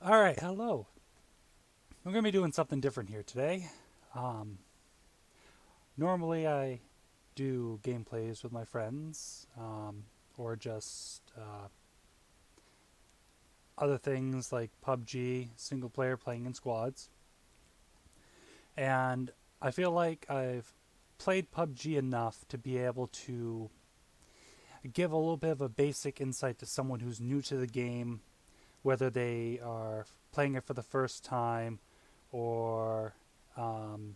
Alright, hello. I'm going to be doing something different here today. Um, Normally I do gameplays with my friends, or just other things like Pubg, single player playing in squads. And I feel like I've played Pubg enough to be able to give a little bit of a basic insight to someone who's new to the game, whether they are playing it for the first time or um,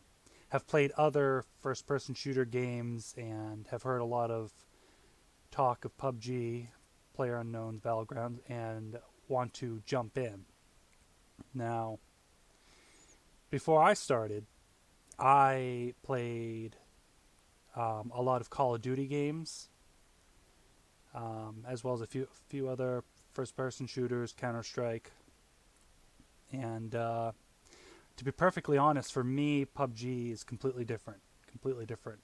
have played other first person shooter games and have heard a lot of talk of PUBG, Player Unknown's Battlegrounds, and want to jump in. Now, before I started, I played a lot of Call of Duty games, as well as a few other first person shooters, Counter Strike, and to be perfectly honest, for me, PUBG is completely different. Completely different.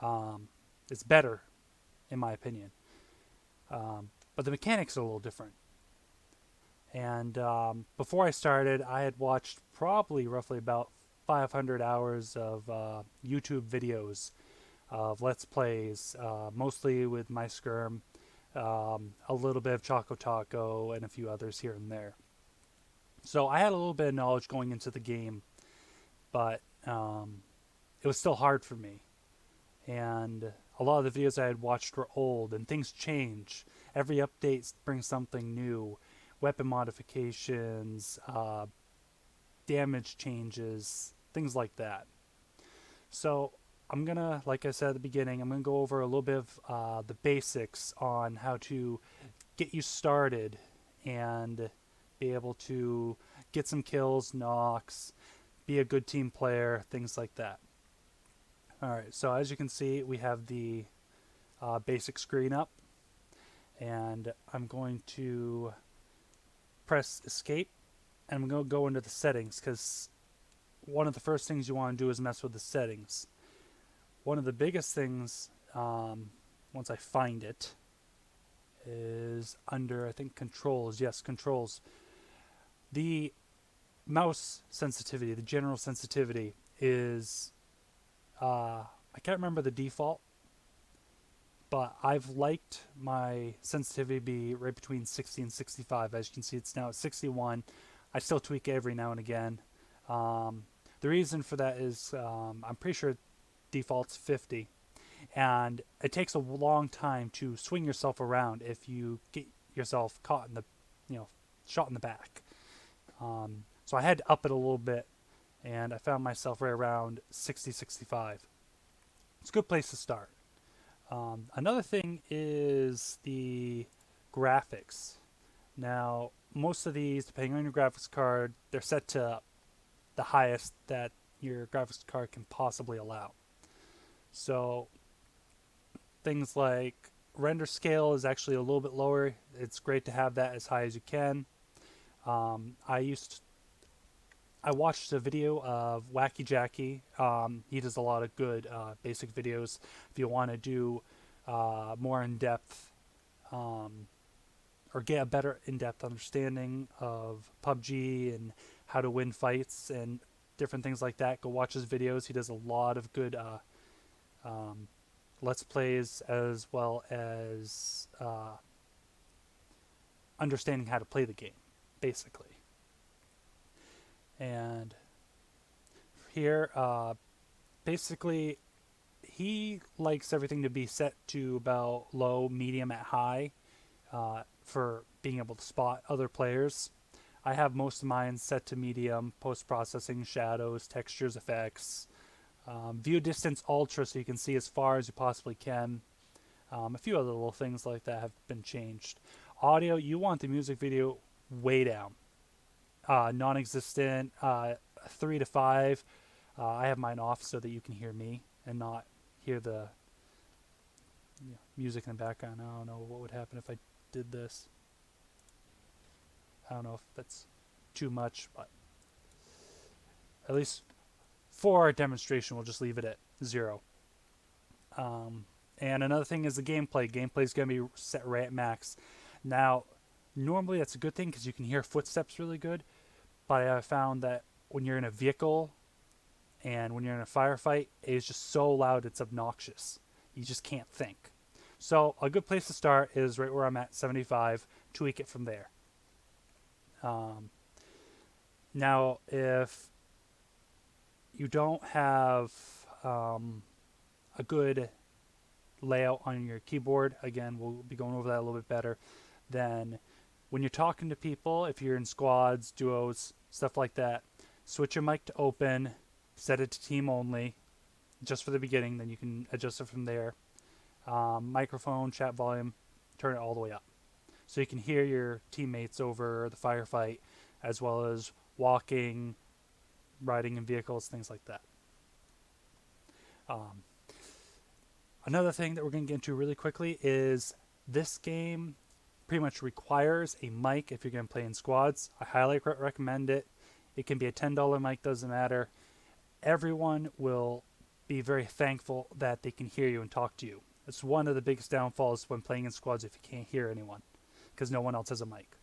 Um, it's better, in my opinion. But the mechanics are a little different. And before I started, I had watched probably roughly about 500 hours of YouTube videos of Let's Plays, mostly with my Skirm, a little bit of Choco Taco, and a few others here and there. So I had a little bit of knowledge going into the game, but it was still hard for me. And a lot of the videos I had watched were old, and things change. Every update brings something new, weapon modifications, damage changes, things like that. So I'm gonna, like I said at the beginning, I'm gonna go over a little bit of the basics on how to get you started and be able to get some kills, knocks, be a good team player, things like that. All right, so as you can see, we have the basic screen up, and I'm going to press escape, and I'm going to go into the settings because one of the first things you want to do is mess with the settings. One of the biggest things, once I find it, is under, I think, controls. Yes, controls. The mouse sensitivity, the general sensitivity, is, I can't remember the default, but I've liked my sensitivity to be right between 60 and 65. As you can see, it's now at 61. I still tweak it every now and again. Um, the reason for that is I'm pretty sure default's 50, and it takes a long time to swing yourself around if you get yourself caught in the, shot in the back. So I had to up it a little bit, and I found myself right around 60, 65. It's a good place to start. Another thing is the graphics. Now, most of these, depending on your graphics card, they're set to the highest that your graphics card can possibly allow. So, things like render scale is actually a little bit lower. It's great to have that as high as you can. Um, I used I watched a video of wackyjacky. He does a lot of good basic videos. If you want to do more in depth, um, or get a better in depth understanding of PUBG and how to win fights and different things like that, go watch his videos. He does a lot of good um, let's plays as well as understanding how to play the game, basically. And here, basically, he likes everything to be set to about low, medium, at high, for being able to spot other players. I have most of mine set to medium, post processing, shadows, textures, effects, view distance ultra so you can see as far as you possibly can. A few other little things like that have been changed. Audio, you want the music video way down, non existent, 3 to 5. I have mine off so that you can hear me and not hear the music in the background. I don't know what would happen if I did this. I don't know if that's too much, but at least for our demonstration, we'll just leave it at 0. And another thing is the gameplay. Gameplay is going to be set right at max. Now, Normally that's a good thing because you can hear footsteps really good, but I found that when you're in a vehicle and when you're in a firefight, it is just so loud it's obnoxious. You just can't think. So a good place to start is right where I'm at, 75. Tweak it from there. Um, Now, if you don't have a good layout on your keyboard, again, we'll be going over that a little bit better, then when you're talking to people, if you're in squads, duos, stuff like that, switch your mic to open, set it to team only, just for the beginning, then you can adjust it from there. Microphone, chat volume, turn it all the way up. So you can hear your teammates over the firefight, as well as walking, riding in vehicles, things like that. Um, Another thing that we're going to get into really quickly is this game pretty much requires a mic if you're going to play in squads. I highly recommend it. It can be a $10 mic, doesn't matter. Everyone will be very thankful that they can hear you and talk to you. It's one of the biggest downfalls when playing in squads if you can't hear anyone, because no one else has a mic.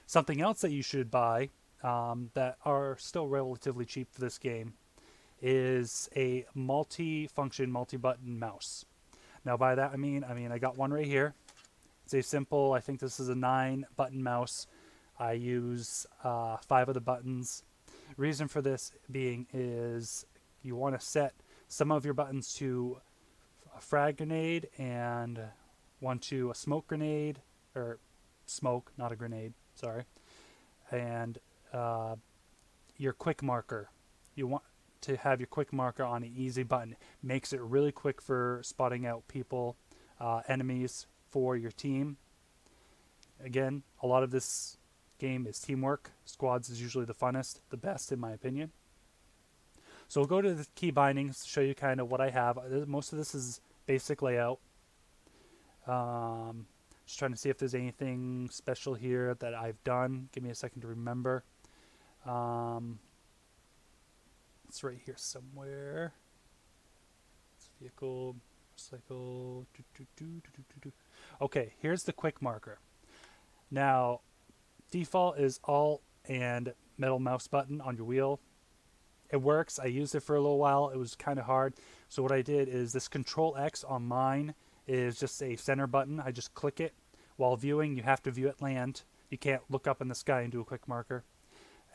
Something else that you should buy that are still relatively cheap for this game is a multi-function, multi-button mouse. Now by that I mean I got one right here. It's a simple, I think this is a 9-button mouse. I use 5 of the buttons. Reason for this being is you want to set some of your buttons to a frag grenade and one to a smoke grenade, or smoke, not a grenade, sorry. And your quick marker. You want to have your quick marker on an easy button. Makes it really quick for spotting out people, enemies for your team. Again, a lot of this game is teamwork. Squads is usually the funnest, the best in my opinion. So we'll go to the key bindings to show you kind of what I have. Most of this is basic layout. Just trying to see if there's anything special here that I've done. Give me a second to remember. It's right here somewhere. It's vehicle, cycle. Okay, here's the quick marker. Now, default is Alt and middle mouse button on your wheel. It works. I used it for a little while. It was kind of hard. So what I did is this Control X on mine is just a center button. I just click it. While viewing, you have to view at land. You can't look up in the sky and do a quick marker.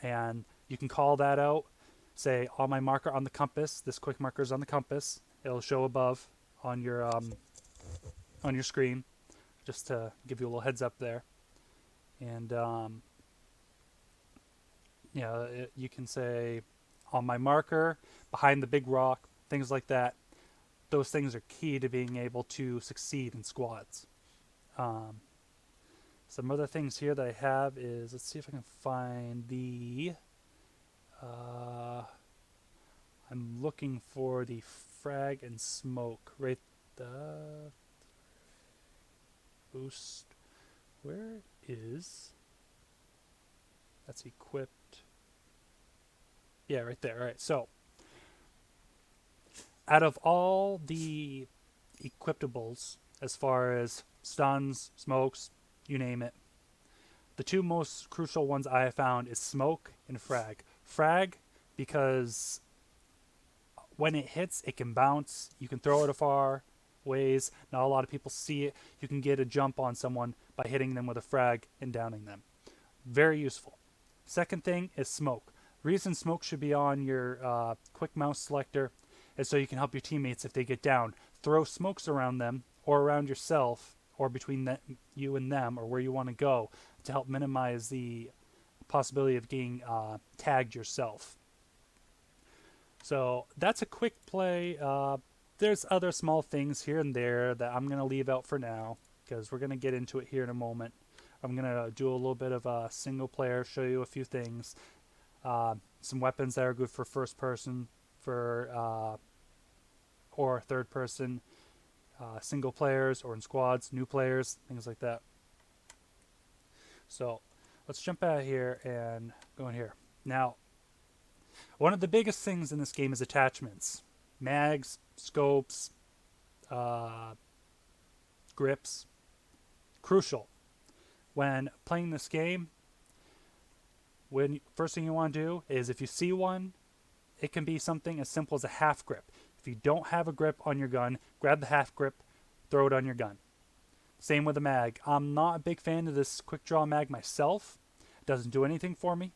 And you can call that out. Say, on my marker on the compass, this quick marker is on the compass. It'll show above on your screen, just to give you a little heads up there. And you can say, on my marker, behind the big rock, things like that. Those things are key to being able to succeed in squads. Some other things here that I have is, let's see if I can find the... I'm looking for the frag and smoke. Right, the boost. Where is... That's equipped. Yeah, right there. All right, so out of all the equipables, as far as stuns, smokes, you name it, the two most crucial ones I have found is smoke and frag. Frag, because when it hits, it can bounce. You can throw it a far ways. Not a lot of people see it. You can get a jump on someone by hitting them with a frag and downing them. Very useful. Second thing is smoke. Reason smoke should be on your quick mouse selector is so you can help your teammates if they get down. Throw smokes around them or around yourself or between you and them, or where you want to go, to help minimize the possibility of getting tagged yourself. So that's a quick play. There's other small things here and there that I'm going to leave out for now, because we're going to get into it here in a moment. I'm going to do a little bit of a single player, show you a few things. Some weapons that are good for first person or third person, single players or in squads, new players, things like that. So let's jump out of here and go in here. Now, one of the biggest things in this game is attachments. Mags, scopes, grips. Crucial. when playing this game, first thing you want to do is if you see one, it can be something as simple as a half grip. If you don't have a grip on your gun, grab the half grip, throw it on your gun. Same with the mag. I'm not a big fan of this quick draw mag myself. It doesn't do anything for me.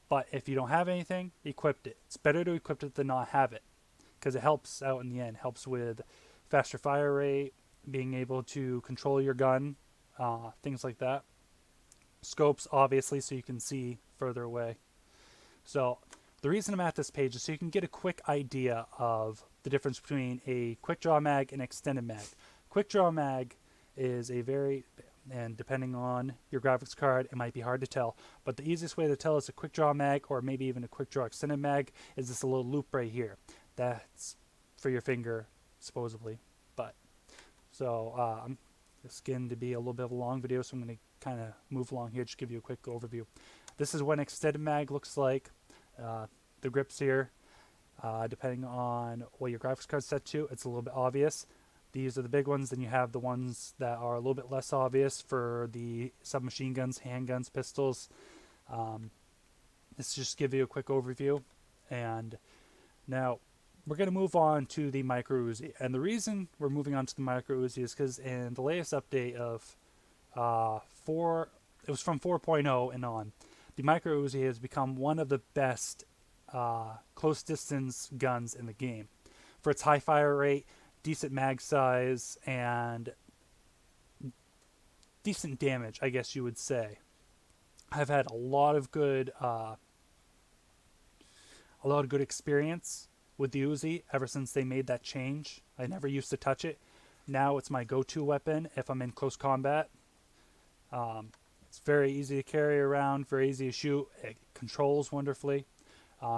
But if you don't have anything, equip it. It's better to equip it than not have it, because it helps out in the end. Helps with faster fire rate, being able to control your gun, things like that. Scopes, obviously, so you can see further away. So the reason I'm at this page is so you can get a quick idea of the difference between a quick draw mag and extended mag. Quick draw mag is a and depending on your graphics card, it might be hard to tell, but the easiest way to tell is a quick draw mag, or maybe even a quick draw extended mag, is this little loop right here. That's for your finger, supposedly. But so it's going to be a little bit of a long video, so I'm going to kind of move along here, just give you a quick overview. This is what an extended mag looks like. The grips here, depending on what your graphics card's set to, it's a little bit obvious. These are the big ones. Then you have the ones that are a little bit less obvious for the submachine guns, handguns, pistols. This just give you a quick overview. And now we're going to move on to the micro Uzi. And the reason we're moving on to the micro Uzi is because in the latest update of it was from 4.0 and on, the micro Uzi has become one of the best close distance guns in the game for its high fire rate, decent mag size, and decent damage, I guess you would say. I've had a lot of good experience with the Uzi ever since they made that change. I never used to touch it. Now it's my go-to weapon if I'm in close combat. It's very easy to carry around, very easy to shoot. It controls wonderfully.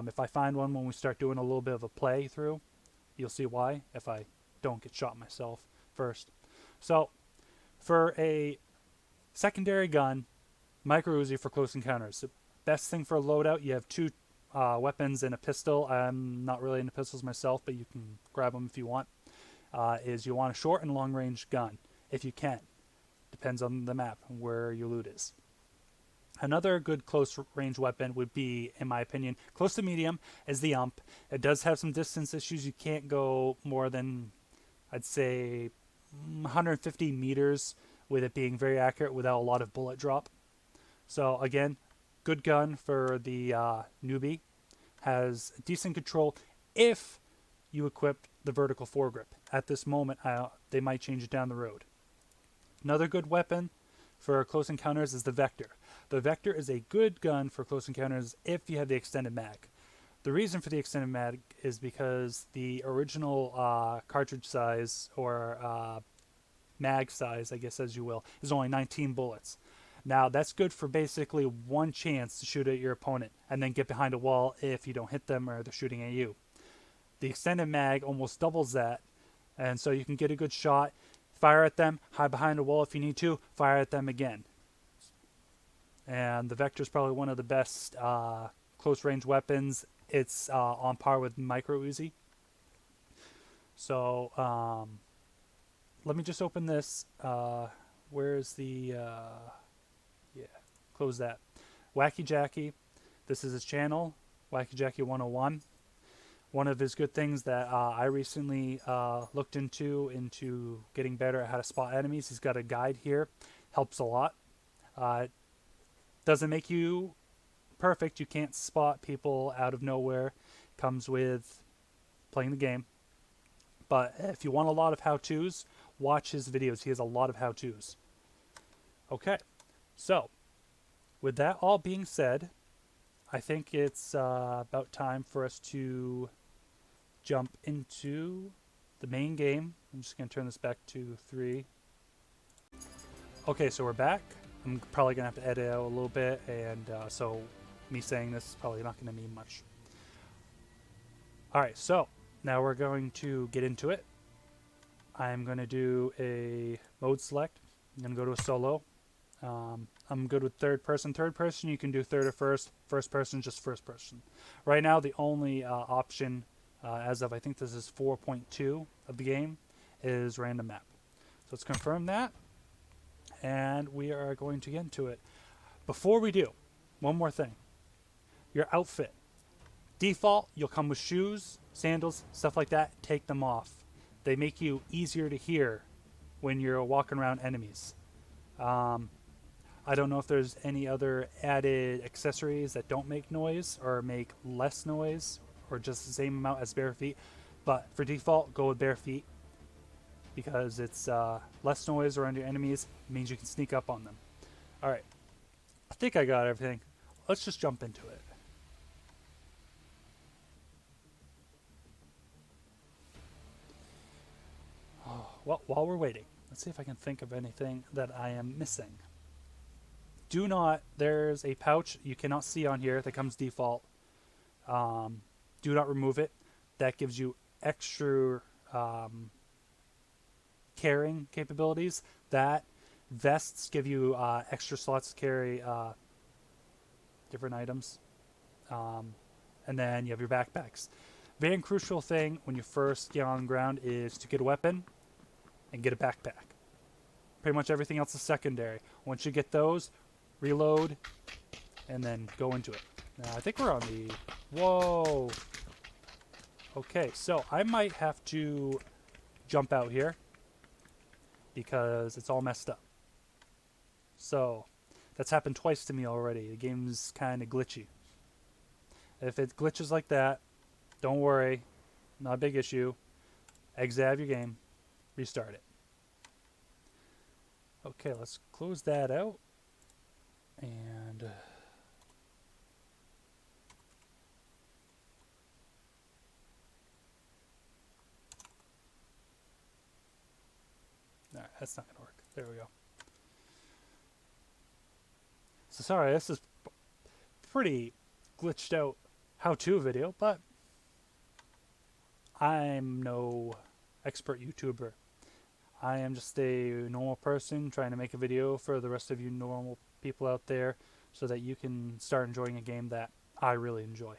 If I find one when we start doing a little bit of a playthrough, you'll see why, if I don't get shot myself first. So, for a secondary gun, micro Uzi for close encounters. The best thing for a loadout, you have two weapons and a pistol. I'm not really into pistols myself, but you can grab them if you want. Is you want a short and long range gun, if you can. Depends on the map and where your loot is. Another good close range weapon would be, in my opinion, close to medium, is the UMP. It does have some distance issues. You can't go more than, I'd say, 150 meters with it being very accurate without a lot of bullet drop. So again, good gun for the newbie. Has decent control if you equip the vertical foregrip. At this moment, they might change it down the road. Another good weapon for close encounters is the Vector. The Vector is a good gun for close encounters if you have the extended mag. The reason for the extended mag is because the original cartridge size, or mag size, I guess as you will, is only 19 bullets. Now that's good for basically one chance to shoot at your opponent and then get behind a wall if you don't hit them or they're shooting at you. The extended mag almost doubles that, and so you can get a good shot, fire at them, hide behind a wall if you need to, fire at them again. And the Vector is probably one of the best close range weapons. It's on par with micro Uzi. So let me just open this. Where's the close that. Wackyjacky. This is his channel, Wackyjacky 101. One of his good things that I recently looked into getting better at how to spot enemies. He's got a guide here. Helps a lot. Doesn't make you perfect. You can't spot people out of nowhere. Comes with playing the game. But if you want a lot of how-tos, watch his videos. He has a lot of how-tos. Okay, so with that all being said, I think it's about time for us to jump into the main game. I'm just going to turn this back to 3. Okay, so we're back. I'm probably going to have to edit out a little bit, and so me saying this is probably not going to mean much. Alright, so now we're going to get into it. I'm going to do a mode select. I'm going to go to a solo. I'm good with third person. Third person, you can do third or first. First person, just first person. Right now, the only option, as of I think this is 4.2 of the game, is random map. So let's confirm that. and we are going to get into it. Before we do, one more thing. Your outfit. Default, you'll come with shoes, sandals, stuff like that. Take them off. They make you easier to hear when you're walking around enemies. I don't know if there's any other added accessories that don't make noise or make less noise or just the same amount as bare feet. But for default, go with bare feet because it's less noise around your enemies. It means you can sneak up on them. All right. I think I got everything. Let's just jump into it. Well, while we're waiting, let's see if I can think of anything that I am missing. There's a pouch you cannot see on here that comes default. Do not remove it. That gives you extra carrying capabilities. That vests give you extra slots to carry different items. And then you have your backpacks. Very crucial thing when you first get on the ground is to get a weapon and get a backpack. Pretty much everything else is secondary. Once you get those, reload, and then go into it. Now, I think we're on the... Whoa! Okay, so I might have to jump out here because it's all messed up. So, that's happened twice to me already. The game's kind of glitchy. If it glitches like that, don't worry. Not a big issue. Exit out of your game. Restart it. Okay, let's close that out. And... Alright, that's not going to work. There we go. So sorry, this is pretty glitched out how-to video, but I'm no expert YouTuber. I am just a normal person trying to make a video for the rest of you normal people out there so that you can start enjoying a game that I really enjoy.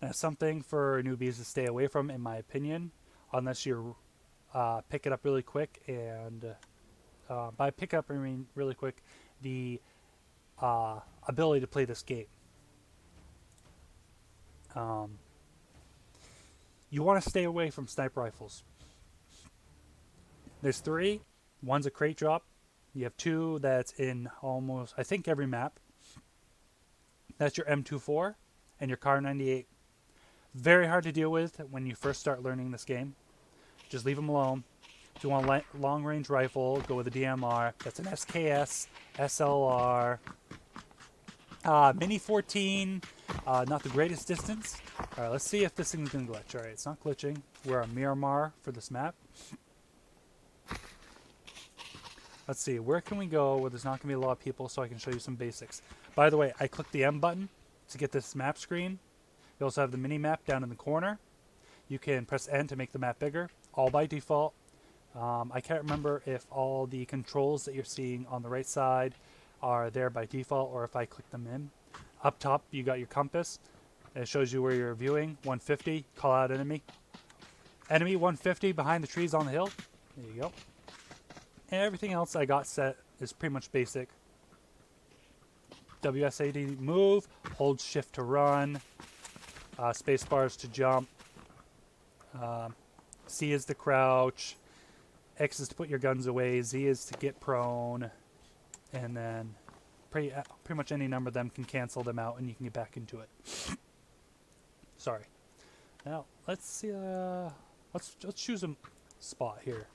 Now, something for newbies to stay away from, in my opinion, unless you pick it up really quick, and by pick up I mean really quick, the ability to play this game. You want to stay away from sniper rifles. There's 3. One's a crate drop. You have 2 that's in almost, I think, every map. That's your M24 and your Kar 98. Very hard to deal with when you first start learning this game. Just leave them alone. If you want a long-range rifle, go with a DMR. That's an SKS, SLR, Mini 14. Not the greatest distance. All right, let's see if this thing's going to glitch. All right, it's not glitching. We're on Miramar for this map. Let's see, where can we go where there's not going to be a lot of people so I can show you some basics. By the way, I clicked the M button to get this map screen. You also have the mini map down in the corner. You can press N to make the map bigger, all by default. I can't remember if all the controls that you're seeing on the right side are there by default or if I click them in. Up top, you got your compass. It shows you where you're viewing. 150, call out enemy. Enemy 150 behind the trees on the hill. There you go. And everything else I got set is pretty much basic. WSAD move, hold shift to run, space bars to jump, C is to crouch, X is to put your guns away, Z is to get prone, and then pretty much any number of them can cancel them out and you can get back into it. Sorry. Now let's see. Let's choose a spot here,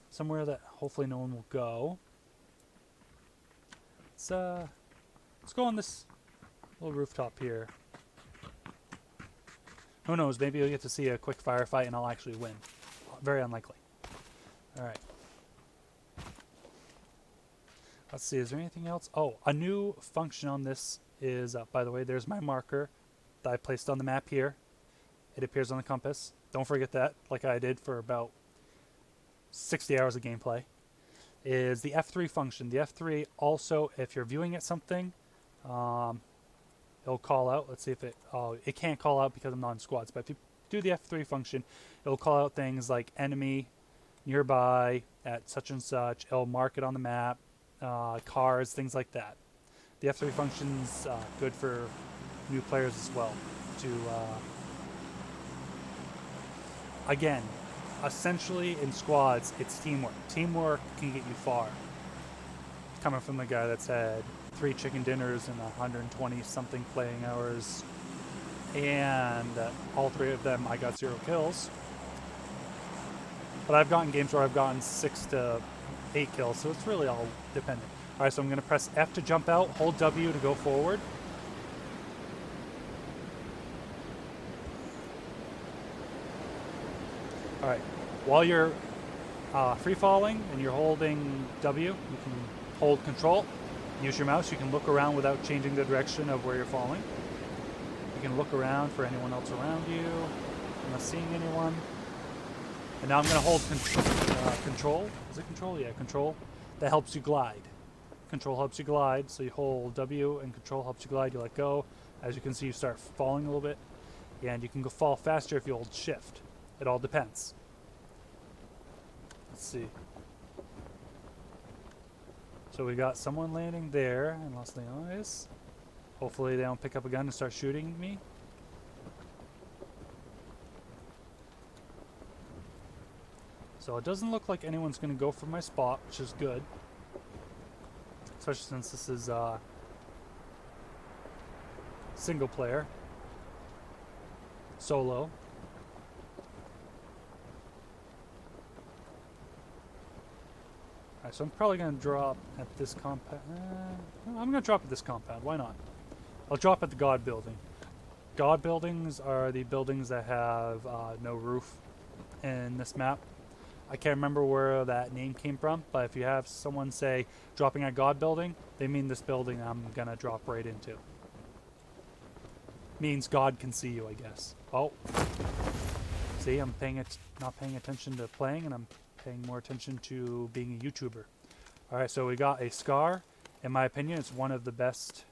somewhere that hopefully no one will go. Let's go on this little rooftop here. Who knows? Maybe you'll get to see a quick firefight and I'll actually win. Very unlikely. All right. Let's see. Is there anything else? Oh, a new function on this is, by the way, there's my marker that I placed on the map here. It appears on the compass. Don't forget that, like I did for about 60 hours of gameplay. Is the F3 function. The F3 also, if you're viewing at something, it'll call out. Let's see if it, oh, it can't call out because I'm not in squads, but if you do the F3 function, it'll call out things like enemy, nearby, at such and such. It'll mark it on the map, cars, things like that. The F3 function's good for new players as well. To again, essentially in squads, it's teamwork. Teamwork can get you far. Coming from the guy that's had 3 chicken dinners and 120 something playing hours, and all 3 of them I got 0 kills. But I've gotten games where I've gotten 6 to 8 kills, so it's really all dependent. All right, so I'm going to press F to jump out, hold W to go forward. All right, while you're free falling and you're holding W, you can hold Control, use your mouse. You can look around without changing the direction of where you're falling. You can look around for anyone else around you. I'm not seeing anyone. And now I'm going to hold Control. Is it Control? Yeah, Control. That helps you glide. Control helps you glide, so you hold W and Control helps you glide. You let go. As you can see, you start falling a little bit. And you can go fall faster if you hold Shift. It all depends. Let's see. So we got someone landing there in Los Leones. Hopefully they don't pick up a gun and start shooting me. So it doesn't look like anyone's going to go for my spot, which is good. Especially since this is single player. Solo. Alright, so I'm probably going to drop at this compound. I'm going to drop at this compound. Why not? I'll drop at the God building. God buildings are the buildings that have no roof in this map. I can't remember where that name came from, but if you have someone say dropping at God building, they mean this building I'm going to drop right into. Means God can see you, I guess. Oh. See, I'm not paying attention to playing, and I'm paying more attention to being a YouTuber. Alright, so we got a Scar. In my opinion, it's one of the best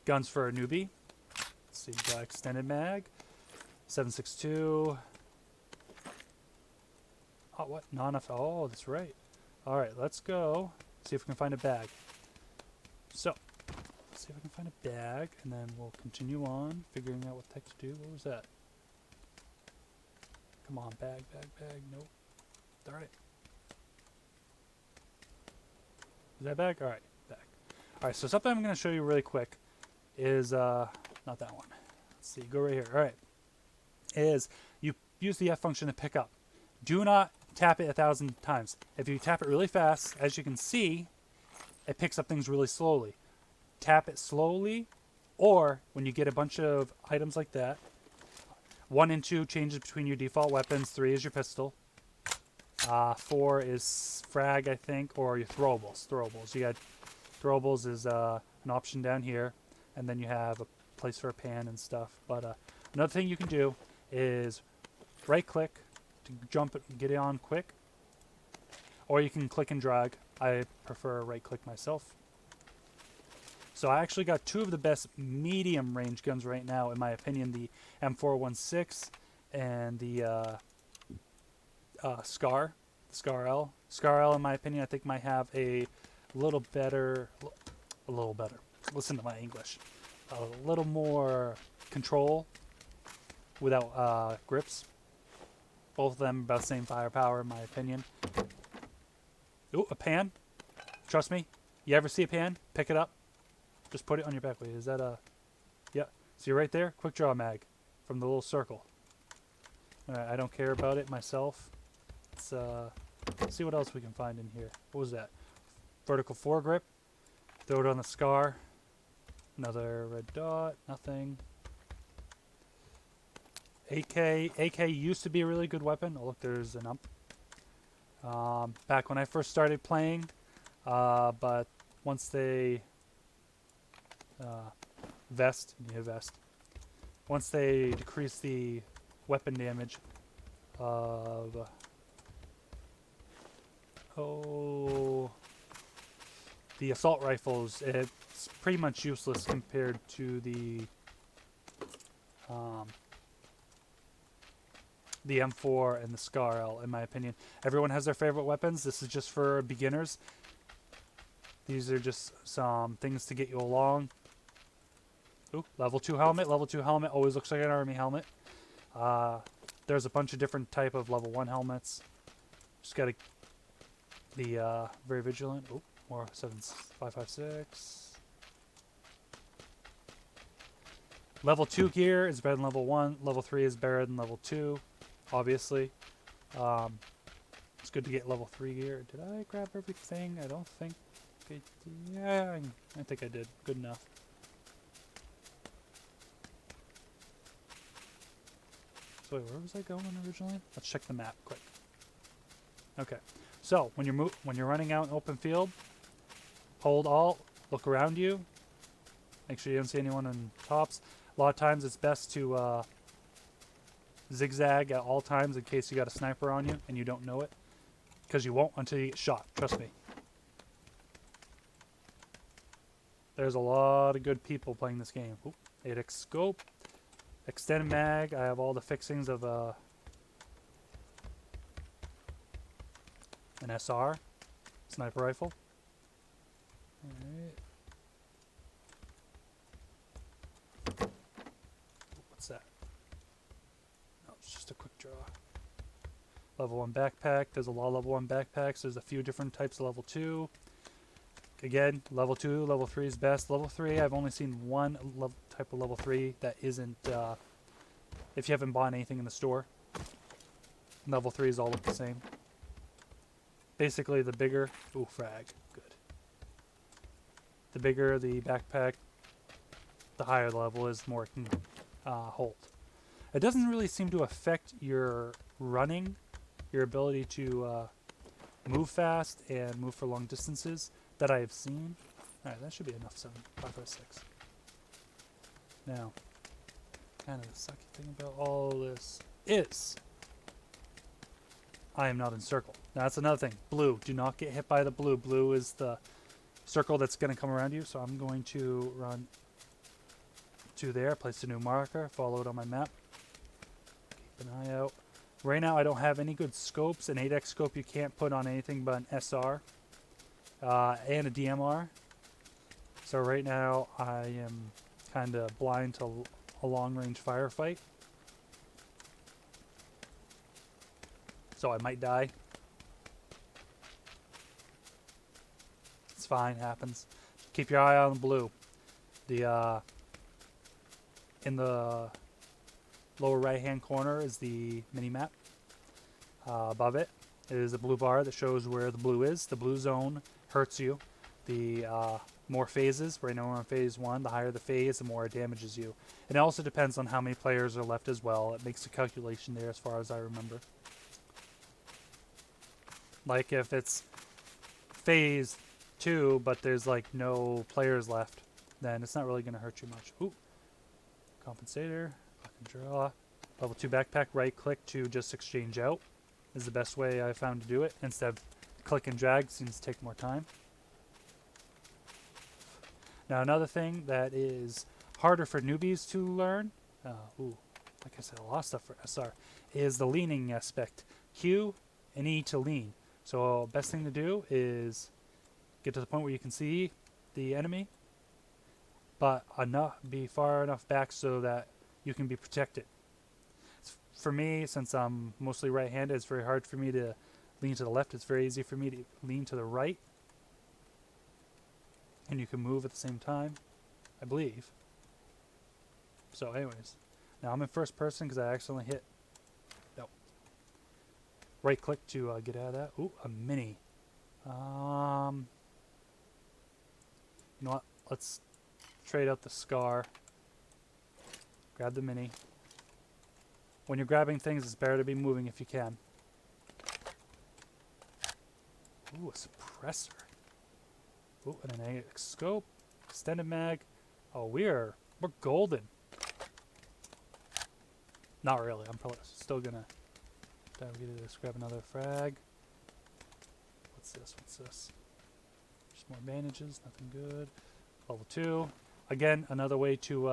guns for a newbie. Let's see, we got extended mag. 7.62. Oh, what? Not enough. Oh, that's right. Alright, let's go. See if we can find a bag. So, let's see if I can find a bag, and then we'll continue on figuring out what the heck to do. What was that? Come on, bag. Nope. Alright. Is that bag? Alright, bag. Alright, so something I'm going to show you really quick is, not that one. Let's see, go right here. Alright. Is you use the F function to pick up. Do not tap it 1,000 times. If you tap it really fast, as you can see, it picks up things really slowly. Tap it slowly, or when you get a bunch of items like that, 1 and 2 changes between your default weapons, 3 is your pistol, 4 is frag, I think, or your throwables. You got throwables is an option down here, and then you have a place for a pan and stuff. But another thing you can do is right-click to jump it and get it on quick, or you can click and drag. I prefer right-click myself. So I actually got 2 of the best medium range guns right now, in my opinion, the M416 and the Scar L. Scar L, in my opinion, I think might have a little better, listen to my English, a little more control without grips. Both of them about the same firepower, in my opinion. Ooh, a pan. Trust me, you ever see a pan, pick it up. Just put it on your back. Wait, is that a... Yeah. See right there? Quick draw mag from the little circle. Alright, I don't care about it myself. Let's see what else we can find in here. What was that? Vertical foregrip. Throw it on the Scar. Another red dot. Nothing. AK used to be a really good weapon. Oh, look, there's an ump. Back when I first started playing. But once they... vest. Once they decrease the weapon damage of the assault rifles, it it's pretty much useless compared to the M4 and the Scar L, in my opinion. Everyone has their favorite weapons. This is just for beginners. These are just some things to get you along. Ooh, level 2 helmet. Level 2 helmet always looks like an army helmet. There's a bunch of different type of level 1 helmets. Just gotta be very vigilant. Oh, more 556. Level 2 gear is better than level 1. Level 3 is better than level 2, obviously. It's good to get level 3 gear. Did I grab everything? I don't think I did. Yeah, I think I did. Good enough. So wait, where was I going originally? Let's check the map quick. Okay, so when you're running out in open field, hold Alt, look around you, make sure you don't see anyone on tops. A lot of times it's best to zigzag at all times in case you got a sniper on you and you don't know it, because you won't until you get shot. Trust me. There's a lot of good people playing this game. Oop, 8x scope. Extended mag, I have all the fixings of an SR, sniper rifle. Alright. What's that? No, it's just a quick draw. Level 1 backpack, there's a lot of level 1 backpacks, there's a few different types of level 2. Again, level 2, level 3 is best. Level 3, I've only seen one type of level 3 that isn't, if you haven't bought anything in the store. Level 3s all look the same. Basically, the bigger, ooh, frag, good. The bigger the backpack, the higher the level is, the more it can hold. It doesn't really seem to affect your running, your ability to move fast and move for long distances that I have seen. Alright, that should be enough 556. Now, kind of the sucky thing about all this is I am not in circle. Now that's another thing. Blue. Do not get hit by the blue. Blue is the circle that's going to come around you. So I'm going to run to there, place a new marker, follow it on my map. Keep an eye out. Right now I don't have any good scopes. An 8x scope you can't put on anything but an SR. And a DMR. So right now I am kind of blind to a long-range firefight. So I might die. It's fine, happens. Keep your eye on the blue. The in the lower right-hand corner is the mini-map. Above it is a blue bar that shows where the blue is. The blue zone hurts you. The more phases, right now we're on phase 1, the higher the phase, the more it damages you. And it also depends on how many players are left as well. It makes a calculation there as far as I remember. Like if it's phase 2, but there's like no players left, then it's not really going to hurt you much. Ooh, compensator, fucking draw. Level 2 backpack, right click to just exchange out is the best way I found to do it. Instead of click and drag, seems to take more time. Now another thing that is harder for newbies to learn, like I said, a lot of stuff for SR, is the leaning aspect. Q and E to lean. So best thing to do is get to the point where you can see the enemy, but be far enough back so that you can be protected. For me, since I'm mostly right-handed, it's very hard for me to lean to the left. It's very easy for me to lean to the right. And you can move at the same time, I believe. So anyways, now I'm in first person because I accidentally hit, no. Right click to get out of that. Ooh, a mini. You know what? Let's trade out the Scar. Grab the mini. When you're grabbing things, it's better to be moving if you can. Ooh, a suppressor. Ooh, and an AX scope. Extended mag. Oh, we're golden. Not really. I'm probably still gonna just grab another frag. What's this? Just more bandages. Nothing good. Level 2. Again, another way to...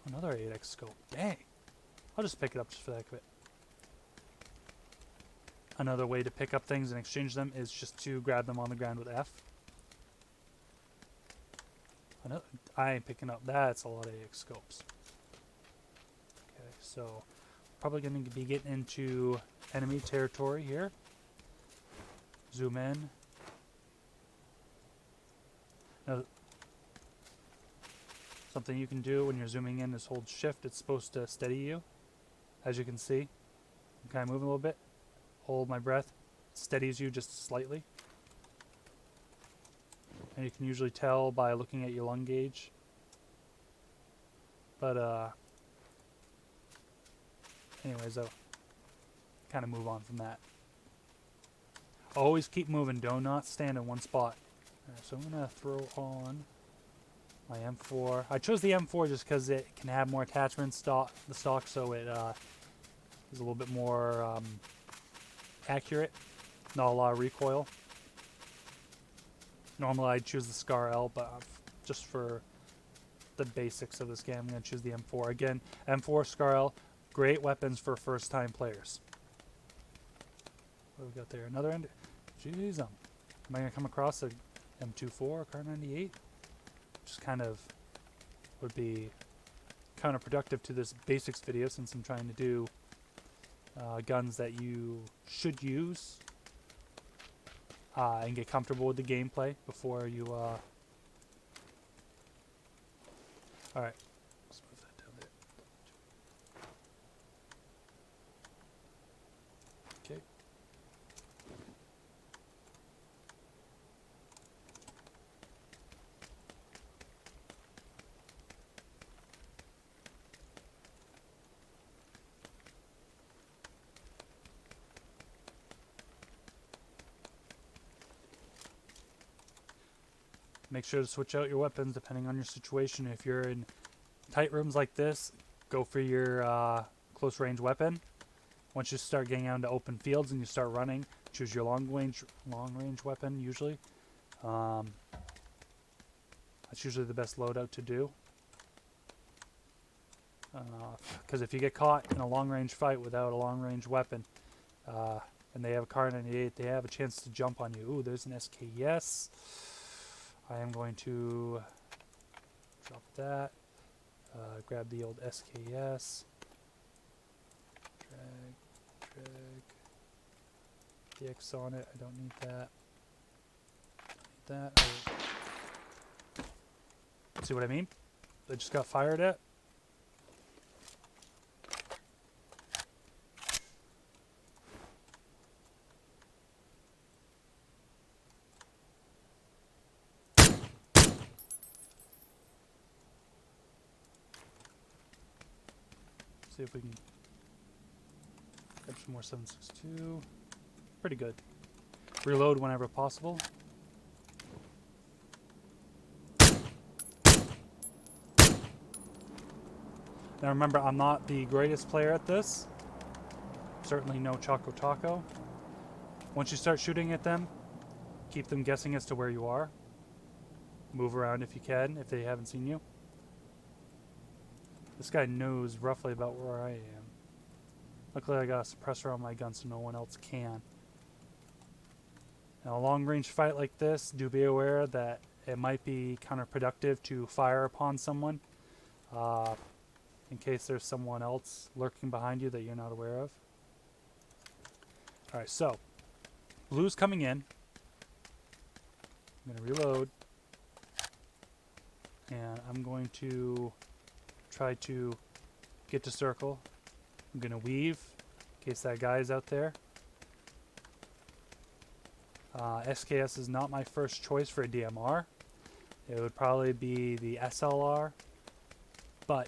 another 8x scope. Dang. I'll just pick it up just for the heck of it. Another way to pick up things and exchange them is just to grab them on the ground with F. I ain't picking up. That's a lot of 8x scopes. Okay, so probably going to be getting into enemy territory here. Zoom in. Now, something you can do when you're zooming in is hold shift. It's supposed to steady you. As you can see, I'm kind of moving a little bit. Hold my breath. It steadies you just slightly. And you can usually tell by looking at your lung gauge. But anyways, I'll kind of move on from that. Always keep moving. Do not stand in one spot. Alright, so I'm going to throw on my M4. I chose the M4 just because it can have more attachments, the stock, so it is a little bit more accurate. Not a lot of recoil. Normally I'd choose the Scar L, but just for the basics of this game, I'm going to choose the M4. Again, M4, Scar L, great weapons for first-time players. What do we got there? Another end. Jeez, am I going to come across a M24 or Kar 98? Just kind of would be counterproductive to this basics video, since I'm trying to do guns that you should use and get comfortable with the gameplay before you alright, let's move that down there. Okay. Make sure to switch out your weapons depending on your situation. If you're in tight rooms like this, go for your close range weapon. Once you start getting out into open fields and you start running, choose your long range weapon usually. That's usually the best loadout to do. Because if you get caught in a long range fight without a long range weapon, and they have a Kar 98, they have a chance to jump on you. Ooh, there's an SKS. I am going to drop that, grab the old SKS, drag the X on it. I don't need that. See what I mean? I just got fired at. See if we can grab some more 7.62. Pretty good. Reload whenever possible. Now remember, I'm not the greatest player at this. Certainly no Choco Taco. Once you start shooting at them, keep them guessing as to where you are. Move around if you can, if they haven't seen you. This guy knows roughly about where I am. Luckily I got a suppressor on my gun so no one else can. In a long range fight like this, do be aware that it might be counterproductive to fire upon someone in case there's someone else lurking behind you that you're not aware of. Alright, so blue's coming in. I'm going to reload. And I'm going to try to get to circle. I'm going to weave in case that guy is out there. SKS is not my first choice for a DMR. It would probably be the SLR. But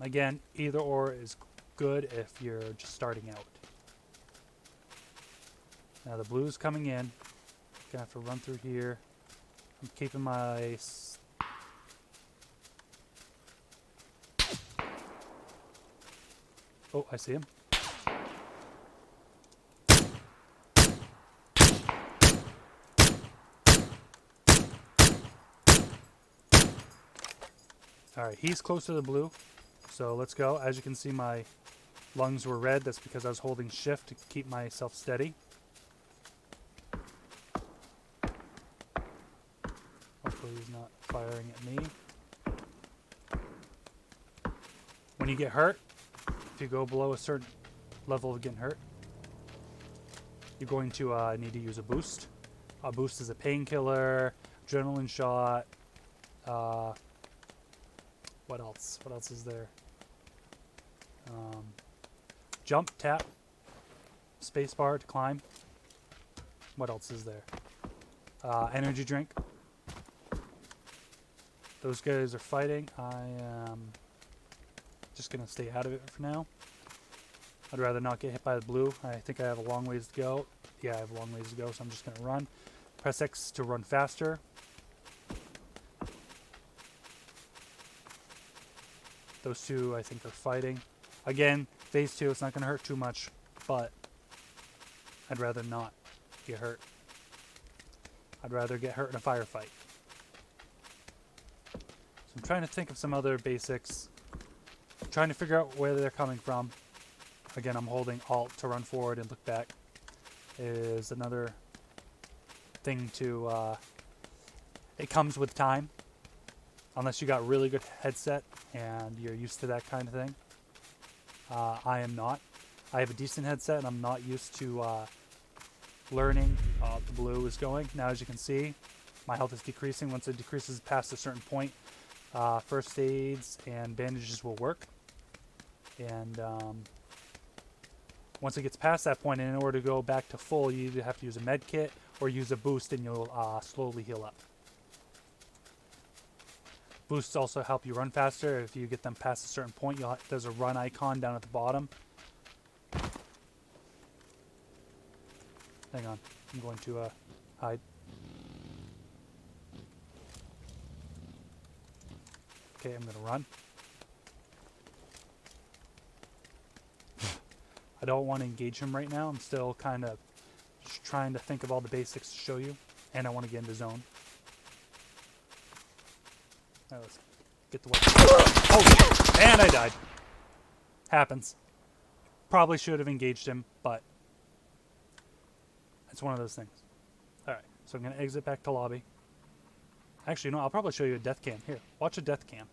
again, either or is good if you're just starting out. Now the blue's coming in. Gonna have to run through here. I'm keeping my oh, I see him. Alright, he's close to the blue. So let's go. As you can see, my lungs were red. That's because I was holding shift to keep myself steady. Hopefully he's not firing at me. When you get hurt, if you go below a certain level of getting hurt, you're going to need to use a boost. A boost is a painkiller, adrenaline shot. What else? What else is there? Jump, tap, spacebar to climb. What else is there? Energy drink. Those guys are fighting. I am just going to stay out of it for now. I'd rather not get hit by the blue. I think I have a long ways to go. Yeah, I have a long ways to go, so I'm just going to run. Press X to run faster. Those two, I think, are fighting. Again, phase 2, it's not going to hurt too much, but I'd rather not get hurt. I'd rather get hurt in a firefight. So I'm trying to think of some other basics. I'm trying to figure out where they're coming from. Again, I'm holding Alt to run forward and look back. Is another thing to... it comes with time. Unless you got really good headset and you're used to that kind of thing. I am not. I have a decent headset and I'm not used to learning the blue is going. Now as you can see, my health is decreasing. Once it decreases past a certain point, first aids and bandages will work. And once it gets past that point, and in order to go back to full, you either have to use a med kit or use a boost and you'll slowly heal up. Boosts also help you run faster. If you get them past a certain point, there's a run icon down at the bottom. Hang on, I'm going to hide. Okay, I'm going to run. I don't want to engage him right now. I'm still kind of just trying to think of all the basics to show you, and I want to get into zone. Right, let's get the weapon. Oh, and I died. Happens. Probably should have engaged him, but it's one of those things. Alright, so I'm going to exit back to lobby. Actually, no, I'll probably show you a death cam. Here, watch a death cam.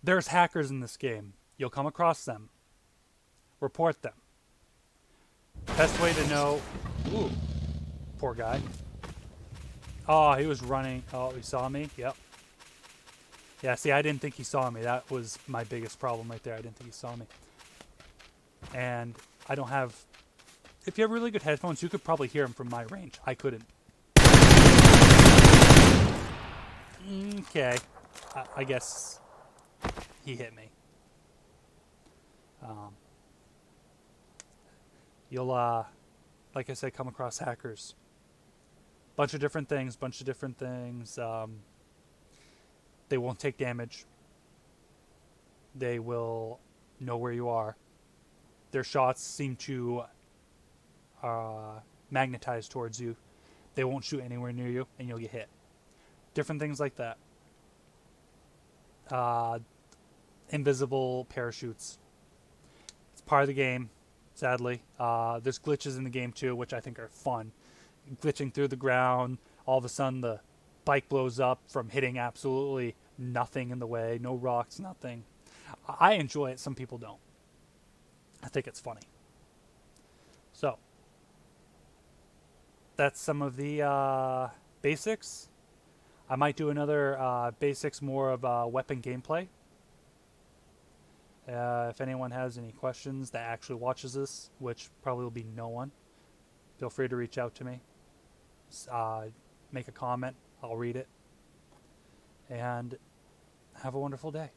There's hackers in this game. You'll come across them. Report them. Best way to know... Ooh, poor guy. Oh, he was running. Oh, he saw me? Yep. Yeah, see, I didn't think he saw me. That was my biggest problem right there. I didn't think he saw me. And I don't have... If you have really good headphones, you could probably hear him from my range. I couldn't. Okay. I guess he hit me. You'll, like I said, come across hackers. Bunch of different things. They won't take damage. They will know where you are. Their shots seem to magnetize towards you. They won't shoot anywhere near you, and you'll get hit. Different things like that. Invisible parachutes. It's part of the game, sadly. There's glitches in the game too, which I think are fun. Glitching through the ground, all of a sudden the bike blows up from hitting absolutely nothing in the way, no rocks, nothing. I enjoy it, some people don't. I think it's funny. So, that's some of the basics. I might do another basics more of weapon gameplay. If anyone has any questions that actually watches this, which probably will be no one, feel free to reach out to me. Make a comment. I'll read it. And have a wonderful day.